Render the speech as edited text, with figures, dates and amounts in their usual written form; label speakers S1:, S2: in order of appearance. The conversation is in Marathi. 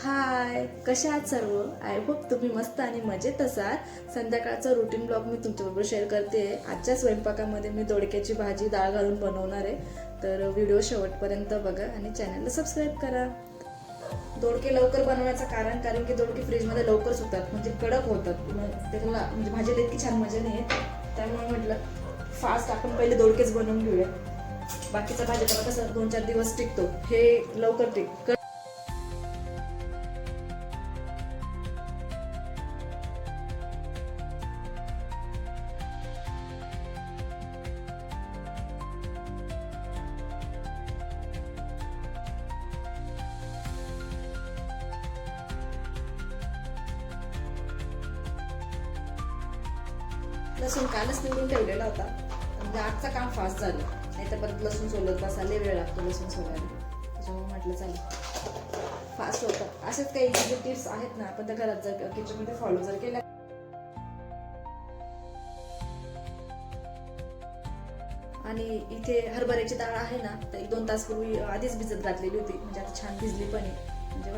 S1: हाय, कशा आहात सर्व? आय होप तुम्ही मस्त आणि मजेत असाल. संध्याकाळचा रुटीन ब्लॉग मी तुमच्याबरोबर शेअर करते. आजच्या स्वयंपाकामध्ये मी दोडक्याची भाजी डाळ घालून बनवणार आहे. तर व्हिडिओ शेवटपर्यंत बघा आणि चॅनलला सबस्क्राईब करा. दोडके लवकर बनवण्याचं कारण की दोडके फ्रीजमध्ये लवकर सुकतात, म्हणजे कडक होतात. त्याला म्हणजे भाजीला इतकी छान मजा नाही येत. त्यामुळे म्हटलं फास्ट आपण पहिले दोडकेच बनवून घेऊया. बाकीचा भाजीपाला कसं 2-4 दिवस टिकतो, हे लवकर टिकतं. लसूण कालच निवडून ठेवलेला होता, म्हणजे आजचं काम फास्ट झालं. नाही तर परत लसूण सोलत बसायला वेळ लागतो लसूण सोलायला. त्याच्यामुळे म्हटलं चला फास्ट होतं. असेच काही इझी टिप्स आहेत ना, आपण त्या घरात जर किचनमध्ये फॉलो जर केल्या. आणि इथे हरभऱ्याची डाळ आहे ना, तर 1-2 तास पूर्वी आधीच भिजत घातलेली होती, म्हणजे आता छान भिजली पण आहे. म्हणजे